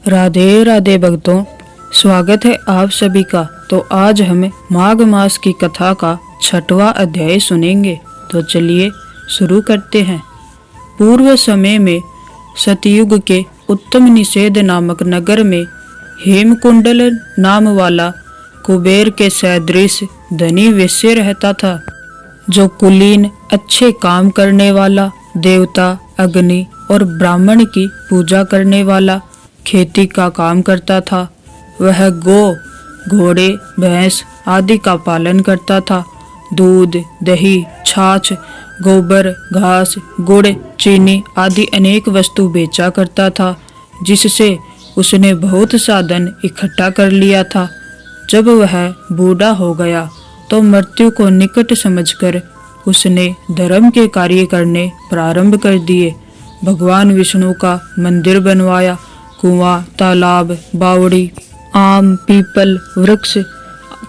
राधे राधे भक्तों, स्वागत है आप सभी का। तो आज हम माघ मास की कथा का 6वां अध्याय सुनेंगे। तो चलिए शुरू करते हैं। पूर्व समय में सतयुग के उत्तम निषेध नामक नगर में हेमकुंडल नाम वाला कुबेर के सदृश धनी वैश्य रहता था, जो कुलीन, अच्छे काम करने वाला, देवता, अग्नि और ब्राह्मण की पूजा करने वाला, खेती का काम करता था। वह गौ, घोड़े, भैंस आदि का पालन करता था। दूध, दही, छाछ, गोबर, घास, गुड़, चीनी आदि अनेक वस्तु बेचा करता था, जिससे उसने बहुत सा धन इकट्ठा कर लिया था। जब वह बूढ़ा हो गया तो मृत्यु को निकट समझकर उसने धर्म के कार्य करने प्रारंभ कर दिए। भगवान विष्णु का मंदिर बनवाया, कुआं, तालाब, बावड़ी, आम, पीपल, वृक्ष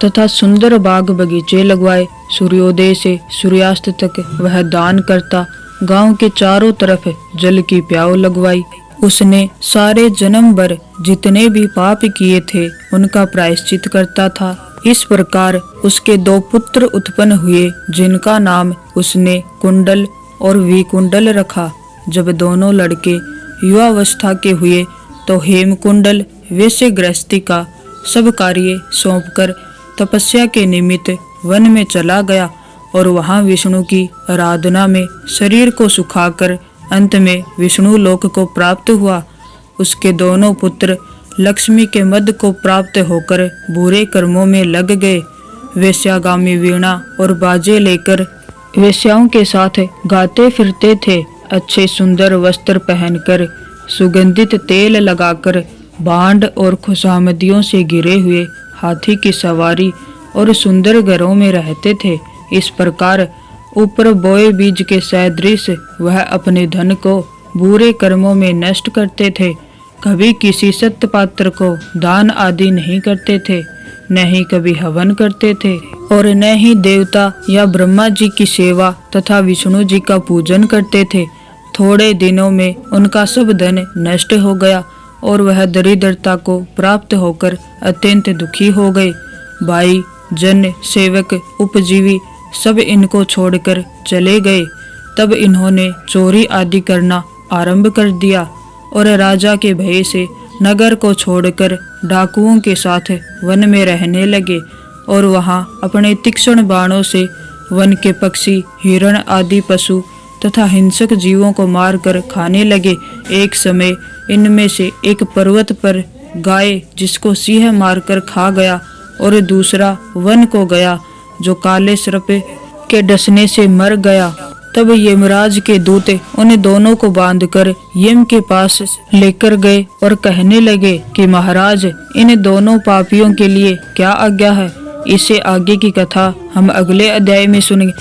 तथा सुंदर बाग बगीचे लगवाए। सूर्योदय से सूर्यास्त तक वह दान करता। गांव के चारों तरफ जल की प्याऊ लगवाई। उसने सारे जन्म भर जितने भी पाप किए थे उनका प्रायश्चित करता था। इस प्रकार उसके 2 पुत्र उत्पन्न हुए, जिनका नाम उसने कुंडल और विकुंडल रखा। जब दोनों लड़के युवावस्था के हुए तो हेमकुंडल वैश्य गृहस्थी का सब कार्य सौंपकर तपस्या के निमित्त वन में चला गया और वहां विष्णु की आराधना में शरीर को सुखाकर अंत में विष्णु लोक को प्राप्त हुआ। उसके दोनों पुत्र लक्ष्मी के मद को प्राप्त होकर बुरे कर्मों में लग गए। वेश्यागामी वीणा और बाजे लेकर वेश्याओं के साथ गाते फिरते थे। अच्छे सुंदर वस्त्र पहनकर, सुगंधित तेल लगाकर, भांड और खुशामदियों से घिरे हुए हाथी की सवारी और सुंदर घरों में रहते थे। इस प्रकार ऊपर बोए बीज के सदृश वह अपने धन को बुरे कर्मों में नष्ट करते थे। कभी किसी सत्य पात्र को दान आदि नहीं करते थे, न ही कभी हवन करते थे और न ही देवता या ब्रह्मा जी की सेवा तथा विष्णु जी का पूजन करते थे। थोड़े दिनों में उनका सब धन नष्ट हो गया और वह दरिद्रता को प्राप्त होकर अत्यंत दुखी हो गए। भाई, जन, सेवक, उपजीवी सब इनको छोड़कर चले गए। तब इन्होंने चोरी आदि करना आरंभ कर दिया और राजा के भय से नगर को छोड़कर डाकुओं के साथ वन में रहने लगे और वहां अपने तीक्ष्ण बाणों से वन के पक्षी, हिरण आदि पशु तथा हिंसक जीवों को मारकर खाने लगे। एक समय इनमें से एक पर्वत पर गाय, जिसको सिंह मारकर खा गया, और दूसरा वन को गया, जो काले सर्प के डसने से मर गया। तब यमराज के दूत उन दोनों को बांधकर यम के पास लेकर गए और कहने लगे कि महाराज, इन दोनों पापियों के लिए क्या आज्ञा है। इससे आगे की कथा हम अगले अध्याय में सुनेंगे।